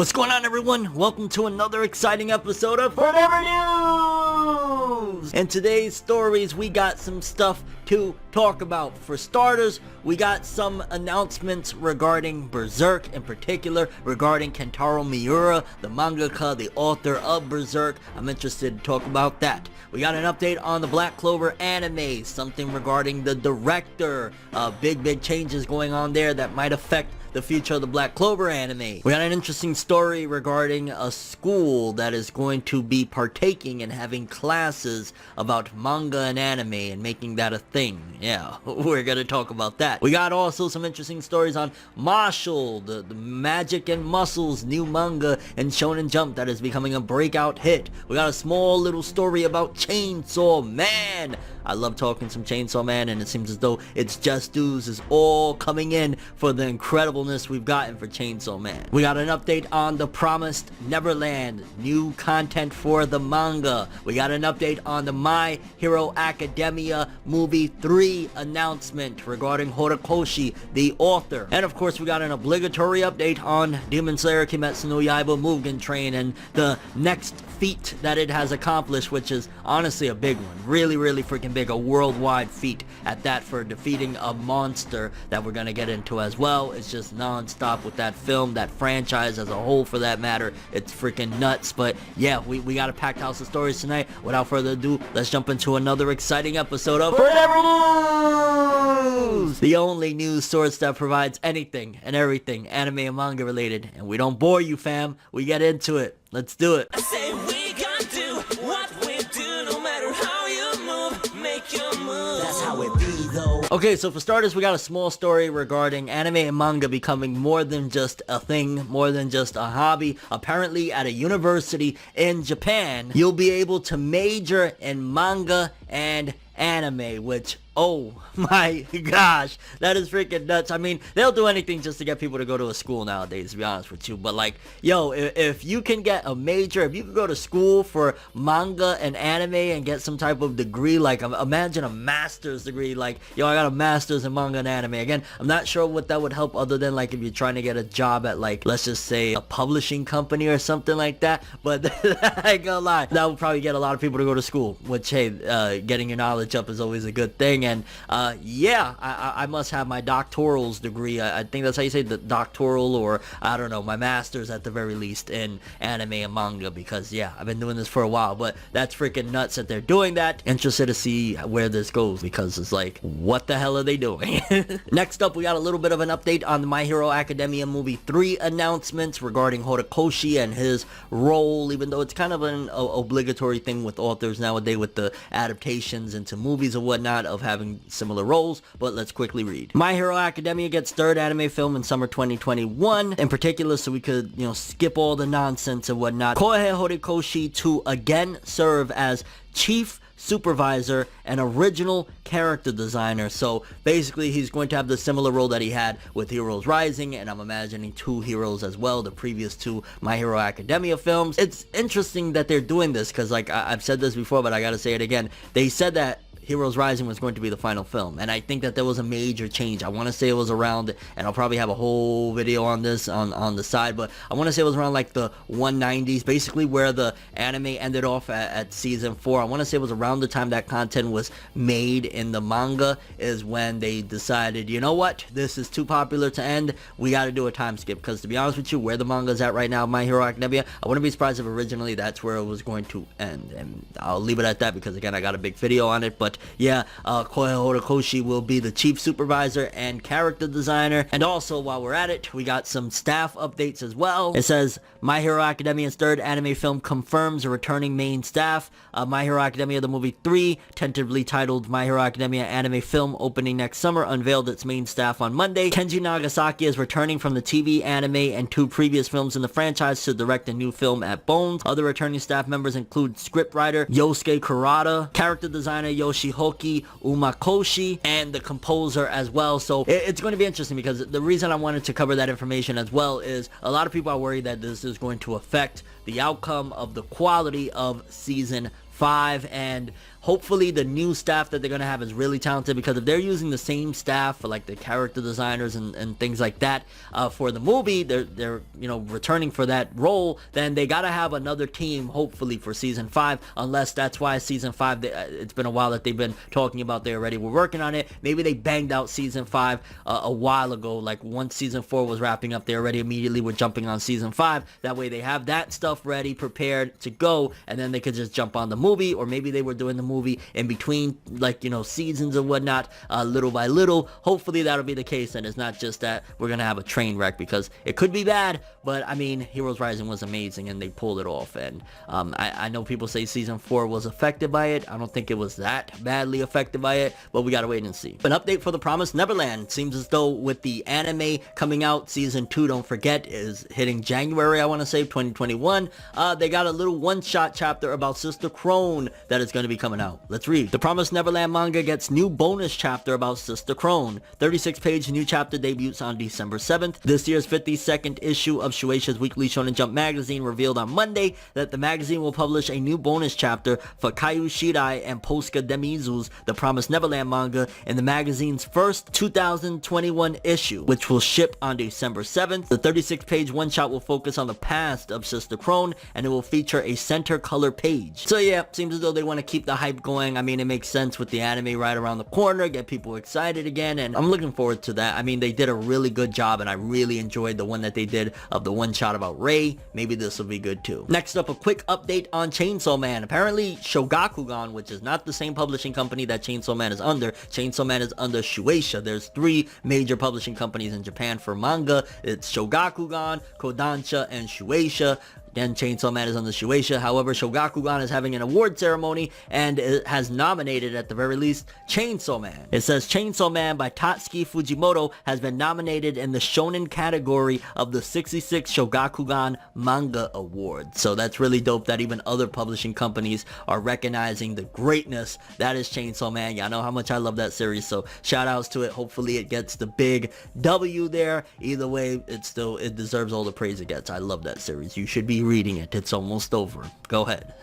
What's going on, everyone? Welcome to another exciting episode of FORNEVER News! In today's stories, we got some stuff to talk about. For starters, we got some announcements regarding Berserk, in particular regarding Kentaro Miura, the mangaka, the author of Berserk. I'm interested to talk about that. We got an update on the Black Clover anime, something regarding the director. Big changes going on there that might affect the future of the Black Clover anime. We got an interesting story regarding a school that is going to be partaking and having classes about manga and anime and making that a thing. Yeah, we're gonna talk about that. We got also some interesting stories on Mashle, the Magic and Muscles new manga in Shonen Jump that is becoming a breakout hit. We got a small little story about Chainsaw Man. I love talking some Chainsaw Man, and it seems as though It's Just Dues is all coming in for the incredibleness we've gotten for Chainsaw Man. We got an update on the promised Neverland, new content for the manga. We got an update on the My Hero Academia Movie 3 announcement regarding Horikoshi, the author. And of course, we got an obligatory update on Demon Slayer Kimetsu no Yaiba Mugen Train and the next feat that it has accomplished, which is honestly a big one. Really freaking big, a worldwide feat at that, for defeating a monster that we're gonna get into as well. It's just non-stop with that film, that franchise as a whole for that matter. It's freaking nuts. But yeah, we got a packed house of stories tonight. Without further ado, let's jump into another exciting episode of FORNEVER News! The only news source that provides anything and everything anime and manga related. And we don't bore you, fam. We get into it. Let's do it. I say we gonna do what we do, no matter how you move, make your move. That's how it be though. Okay, so for starters, we got a small story regarding anime and manga becoming more than just a thing, more than just a hobby. Apparently, at a university in Japan, you'll be able to major in manga and anime, which, oh my gosh, that is freaking nuts. I mean, they'll do anything just to get people to go to a school nowadays, to be honest with you. But like, yo, if you can get a major, if you can go to school for manga and anime and get some type of degree, like imagine a master's degree, like, yo, I got a master's in manga and anime. Again, I'm not sure what that would help other than like if you're trying to get a job at, like, let's just say a publishing company or something like that. But I ain't gonna lie, that would probably get a lot of people to go to school, which, hey, getting your knowledge up is always a good thing. And yeah, I must have my doctoral's degree. I think that's how you say the doctoral, or I don't know, my master's at the very least in anime and manga, because yeah, I've been doing this for a while. But that's freaking nuts that they're doing that. Interested to see where this goes, because it's like, what the hell are they doing? Next up, we got a little bit of an update on the My Hero Academia Movie 3 announcements regarding Horikoshi and his role, even though it's kind of an obligatory thing with authors nowadays with the adaptations into movies or whatnot of having similar roles. But let's quickly read. My Hero Academia gets third anime film in summer 2021, in particular, so we could, skip all the nonsense and whatnot. Kohei Horikoshi to again serve as chief supervisor and original character designer. So basically, he's going to have the similar role that he had with Heroes Rising, and I'm imagining 2 Heroes as well, the previous 2 My Hero Academia films. It's interesting that they're doing this, because like I've said this before, but I gotta say it again. They said that Heroes Rising was going to be the final film, and I think that there was a major change. I want to say it was around, and I'll probably have a whole video on this on the side, but I want to say it was around like the 190s, basically where the anime ended off at season 4. I want to say it was around the time that content was made in the manga is when they decided, you know what, this is too popular to end, we got to do a time skip. Because to be honest with you, where the manga is at right now, My Hero Academia, I wouldn't be surprised if originally that's where it was going to end, and I'll leave it at that, because again, I got a big video on it. But yeah, Kohei Horikoshi will be the chief supervisor and character designer. And also, while we're at it, we got some staff updates as well. It says, My Hero Academia's third anime film confirms a returning main staff. My Hero Academia the movie 3, tentatively titled My Hero Academia anime film opening next summer, unveiled its main staff on Monday. Kenji Nagasaki is returning from the TV, anime, and 2 previous films in the franchise to direct a new film at Bones. Other returning staff members include scriptwriter Yosuke Kurata, character designer Yoshihoki Umakoshi, and the composer as well. So it's going to be interesting, because the reason I wanted to cover that information as well is a lot of people are worried that this is going to affect the outcome of the quality of season 5, and hopefully the new staff that they're gonna have is really talented, because if they're using the same staff for like the character designers and things like that for the movie, they're you know, returning for that role, then they gotta have another team hopefully for season 5, unless that's why season 5, it's been a while that they've been talking about they already were working on it. Maybe they banged out season 5 a while ago, like once season 4 was wrapping up, they already immediately were jumping on season 5. That way they have that stuff ready, prepared to go, and then they could just jump on the movie. Or maybe they were doing the movie in between, like, you know, seasons and whatnot, little by little. Hopefully that'll be the case, and it's not just that we're gonna have a train wreck, because it could be bad, but I mean, Heroes Rising was amazing and they pulled it off. And I know people say season 4 was affected by it. I don't think it was that badly affected by it, but we gotta wait and see. An update for The Promised Neverland. Seems as though with the anime coming out, season 2, don't forget, is hitting January, I want to say, 2021. They got a little one-shot chapter about Sister Crone that is going to be coming out. Let's read. The Promised Neverland manga gets new bonus chapter about Sister Crone. 36-page new chapter debuts on December 7th. This year's 52nd issue of Shueisha's Weekly Shonen Jump magazine revealed on Monday that the magazine will publish a new bonus chapter for Kaiju Shirai and Posca Demizu's The Promised Neverland manga in the magazine's first 2021 issue, which will ship on December 7th. The 36-page one-shot will focus on the past of Sister Crone, and it will feature a center color page. So yeah, seems as though they want to keep the hype going. I mean, it makes sense with the anime right around the corner, get people excited again, and I'm looking forward to that. I mean, they did a really good job, and I really enjoyed the one that they did of the one-shot about Rei. Maybe this will be good too. Next up, a quick update on Chainsaw Man. Apparently, Shogakukan, which is not the same publishing company that Chainsaw Man is under. Chainsaw Man is under Shueisha. There's 3 major publishing companies in Japan for manga. It's Shogakukan, Kodansha, and Shueisha. Again, Chainsaw Man is on the Shueisha. However, Shogakukan is having an award ceremony, and it has nominated, at the very least, Chainsaw Man. It says Chainsaw Man by Tatsuki Fujimoto has been nominated in the Shonen category of the 66 Shogakukan Manga Awards. So that's really dope that even other publishing companies are recognizing the greatness that is Chainsaw Man. Y'all know how much I love that series, so shout outs to it. Hopefully it gets the big W there. Either way, it deserves all the praise it gets. I love that series. You should be reading it. It's almost over. Go ahead.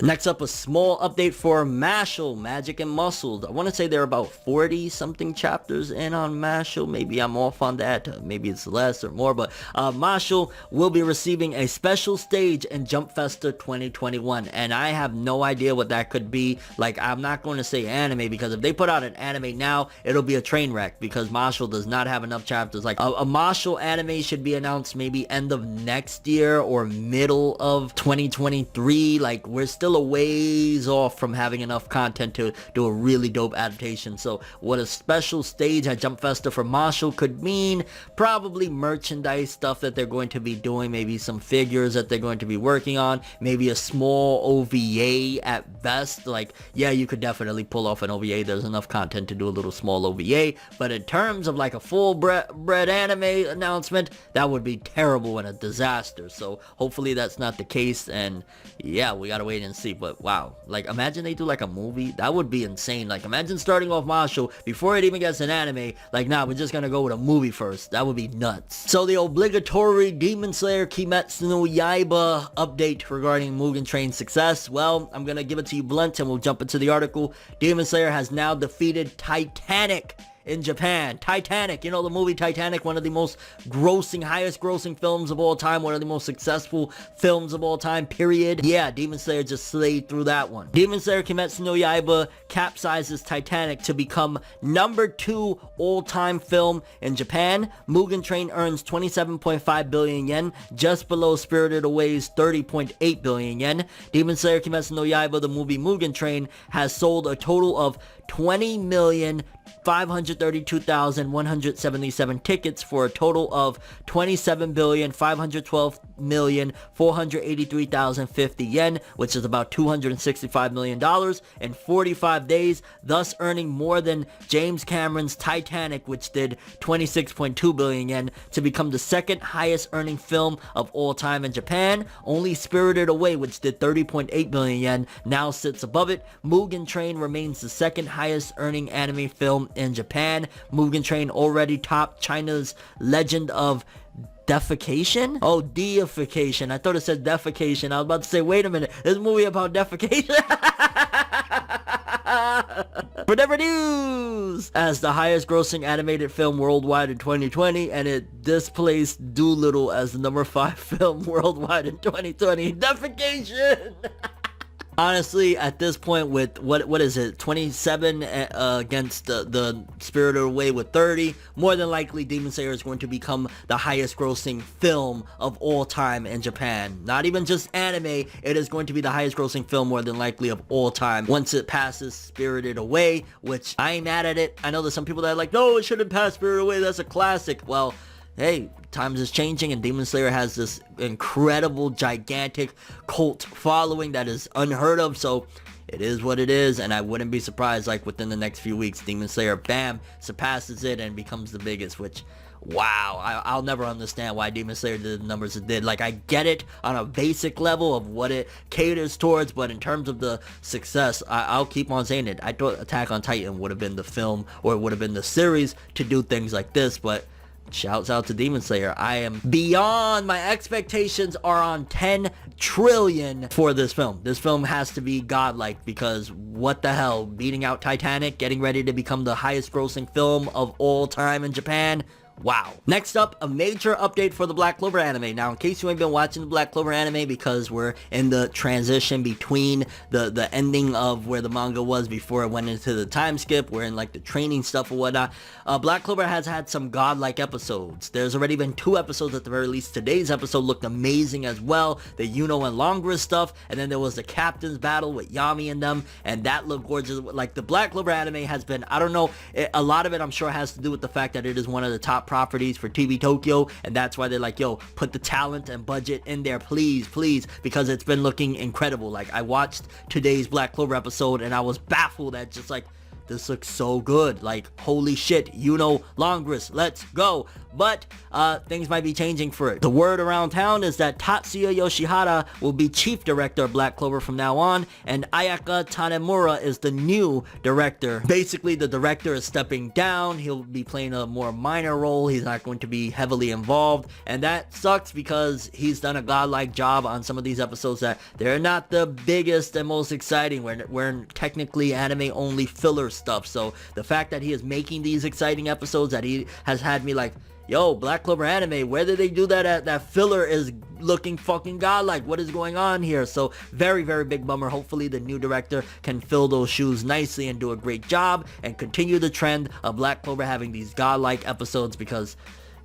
Next up, a small update for Mashle, Magic and Muscles. I want to say there are about 40 something chapters in on Mashle. Maybe I'm off on that. Maybe it's less or more, but Mashle will be receiving a special stage in Jump Festa 2021, and I have no idea what that could be. Like, I'm not going to say anime, because if they put out an anime now, it'll be a train wreck, because Mashle does not have enough chapters. Like, a Mashle anime should be announced maybe end of next year or middle of 2023. Like, we're still a ways off from having enough content to do a really dope adaptation. So what a special stage at Jump Festa for Mashle could mean, probably merchandise stuff that they're going to be doing, maybe some figures that they're going to be working on, maybe a small OVA at best. Like, yeah, you could definitely pull off an OVA. There's enough content to do a little small OVA, but in terms of like a full bred anime announcement, that would be terrible and a disaster. So hopefully that's not the case, and yeah, we gotta wait and see. But wow, like, imagine they do like a movie. That would be insane. Like, imagine starting off Mashle before it even gets an anime. Like, nah, we're just gonna go with a movie first. That would be nuts. So the obligatory Demon Slayer Kimetsu no Yaiba update regarding Mugen Train's success. Well, I'm gonna give it to you blunt, and we'll jump into the article. Demon Slayer has now defeated Titanic in Japan. Titanic, you know the movie Titanic, one of the most highest grossing films of all time, one of the most successful films of all time, period. Yeah, Demon Slayer just slayed through that one. Demon Slayer Kimetsu no Yaiba capsizes Titanic to become number 2 all-time film in Japan. Mugen Train earns 27.5 billion yen, just below Spirited Away's 30.8 billion yen. Demon Slayer Kimetsu no Yaiba, the movie Mugen Train, has sold a total of 20,532,177 tickets for a total of 27,512,483,050 yen, which is about $265 million in 45 days, thus earning more than James Cameron's Titanic, which did 26.2 billion yen, to become the second highest earning film of all time in Japan. Only Spirited Away, which did 30.8 billion yen, now sits above it. Mugen Train remains the second highest earning anime film in Japan. Mugen Train already topped China's Legend of defecation? Oh, deification. I thought it said defecation. I was about to say, wait a minute, this movie about defecation? FORNEVER News! As the highest grossing animated film worldwide in 2020, and it displaced Doolittle as the number 5 film worldwide in 2020. Defecation! Honestly, at this point, with what is it, 27 against the Spirited Away with 30, more than likely Demon Slayer is going to become the highest grossing film of all time in Japan. Not even just anime, it is going to be the highest grossing film more than likely of all time once it passes Spirited Away, which I ain't mad at it. I know there's some people that are like, no, it shouldn't pass Spirited Away, that's a classic. Well, hey, times is changing, and Demon Slayer has this incredible, gigantic cult following that is unheard of, so it is what it is, and I wouldn't be surprised, like, within the next few weeks, Demon Slayer, bam, surpasses it and becomes the biggest, which, wow, I'll never understand why Demon Slayer did the numbers it did. Like, I get it on a basic level of what it caters towards, but in terms of the success, I'll keep on saying it. I thought Attack on Titan would have been the film, or it would have been the series to do things like this, but shouts out to Demon Slayer. I am beyond, my expectations are on 10 trillion for this film. This film has to be godlike, because what the hell, beating out Titanic, getting ready to become the highest grossing film of all time in Japan. Wow. Next up, a major update for the Black Clover anime. Now, in case you ain't been watching the Black Clover anime, because we're in the transition between the ending of where the manga was before it went into the time skip, we're in like the training stuff or whatnot, Black Clover has had some godlike episodes. There's already been 2 episodes at the very least. Today's episode looked amazing as well. The Yuno and Longra stuff, and then there was the captain's battle with Yami and them, and that looked gorgeous. Like, the Black Clover anime has been, I don't know, a lot of it I'm sure has to do with the fact that it is one of the top properties for TV Tokyo, and that's why they're like, yo, put the talent and budget in there, please, because it's been looking incredible. Like, I watched today's Black Clover episode and I was baffled at just like, this looks so good. Like, holy shit, you know, Longris, let's go. But things might be changing for it. The word around town is that Tatsuya Yoshihara will be chief director of Black Clover from now on, and Ayaka Tanemura is the new director. Basically, the director is stepping down. He'll be playing a more minor role. He's not going to be heavily involved, and that sucks because he's done a godlike job on some of these episodes that they're not the biggest and most exciting. We're technically anime-only filler stuff, so the fact that he is making these exciting episodes that he has had me like, yo, Black Clover anime, where did they do that at? That filler is looking fucking godlike. What is going on here? So very, very big bummer. Hopefully the new director can fill those shoes nicely and do a great job and continue the trend of Black Clover having these godlike episodes, because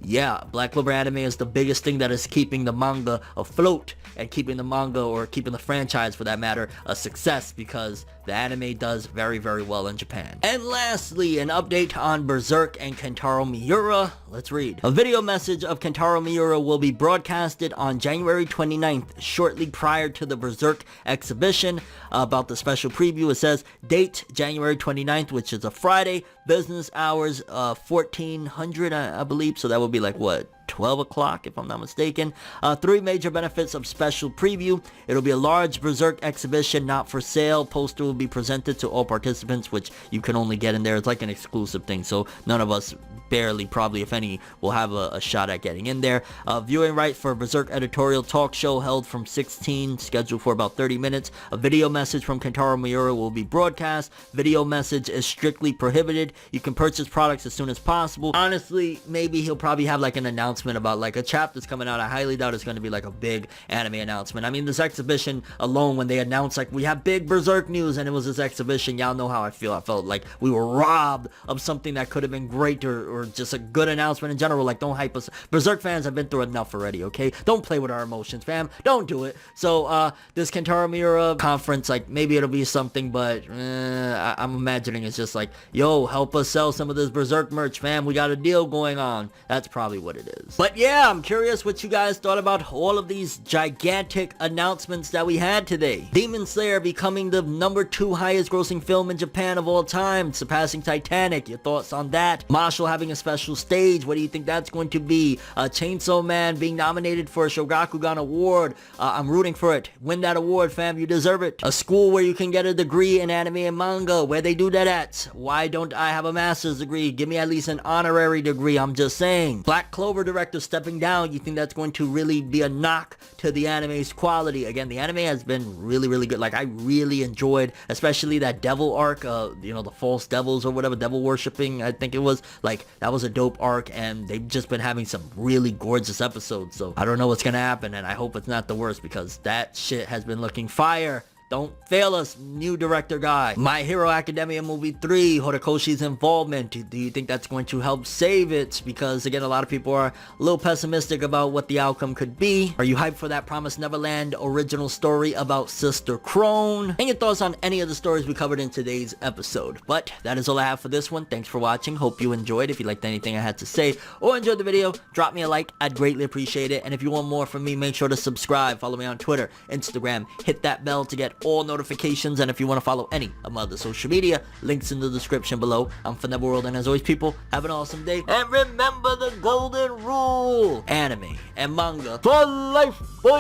yeah, Black Clover anime is the biggest thing that is keeping the manga afloat and keeping the manga, or keeping the franchise for that matter, a success, because the anime does very, very well in Japan. And lastly, an update on Berserk and Kentaro Miura. Let's read. A video message of Kentaro Miura will be broadcasted on January 29th, shortly prior to the Berserk exhibition. About the special preview, it says, date January 29th, which is a Friday, business hours 1400, I believe, so that would be like, what, 12 o'clock if I'm not mistaken. 3 major benefits of special preview. It'll be a large Berserk exhibition, not for sale. Poster will be presented to all participants, which you can only get in there. It's like an exclusive thing, so none of us, barely, probably if any, will have a shot at getting in there. Viewing right for Berserk editorial talk show held from 16, scheduled for about 30 minutes. A video message from Kentaro Miura will be broadcast. Video message is strictly prohibited. You can purchase products as soon as possible. Honestly, maybe he'll probably have like an announcement about like a chapter's coming out. I highly doubt it's going to be like a big anime announcement. I mean, this exhibition alone, when they announced like we have big Berserk news and it was this exhibition, y'all know how I feel. I felt like we were robbed of something that could have been great, or just a good announcement in general. Like, don't hype us. Berserk fans have been through enough already, okay? Don't play with our emotions, fam. Don't do it. So this Kentaro Miura conference, like, maybe it'll be something, but I'm imagining it's just like, yo, help us sell some of this Berserk merch, fam. We got a deal going on. That's probably what it is. But yeah, I'm curious what you guys thought about all of these gigantic announcements that we had today. Demon Slayer becoming the number 2 highest grossing film in Japan of all time, surpassing Titanic. Your thoughts on that? Mashle having a special stage. What do you think that's going to be? Chainsaw Man being nominated for a Shogakukan award. I'm rooting for it. Win that award, fam. You deserve it. A school where you can get a degree in anime and manga. Where they do that at? Why don't I have a master's degree? Give me at least an honorary degree. I'm just saying. Black Clover director stepping down, you think that's going to really be a knock to the anime's quality? Again, the anime has been really, really good. Like, I really enjoyed, especially that devil arc, you know, the false devils or whatever, devil worshipping, I think it was. Like, that was a dope arc, and they've just been having some really gorgeous episodes. So I don't know what's gonna happen, and I hope it's not the worst, because that shit has been looking fire. Don't fail us, new director guy. My Hero Academia Movie 3, Horikoshi's involvement. Do you think that's going to help save it? Because, again, a lot of people are a little pessimistic about what the outcome could be. Are you hyped for that Promised Neverland original story about Sister Crone? And your thoughts on any of the stories we covered in today's episode. But that is all I have for this one. Thanks for watching. Hope you enjoyed. If you liked anything I had to say or enjoyed the video, drop me a like. I'd greatly appreciate it. And if you want more from me, make sure to subscribe. Follow me on Twitter, Instagram. Hit that bell to get all notifications, and if you want to follow any of my other social media, links in the description below. I'm ForneverWorld, and as always, people, have an awesome day, and remember the golden rule: anime and manga for life, boy!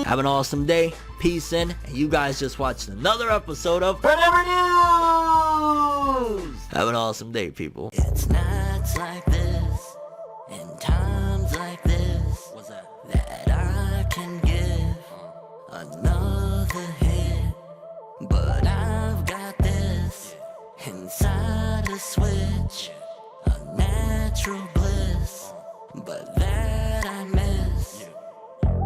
Have an awesome day, peace in, and you guys just watched another episode of FORNEVER News! Have an awesome day, people. It's nights like this, and times like this, what's that I can give another hit, but I've got this inside a switch, a natural bliss, but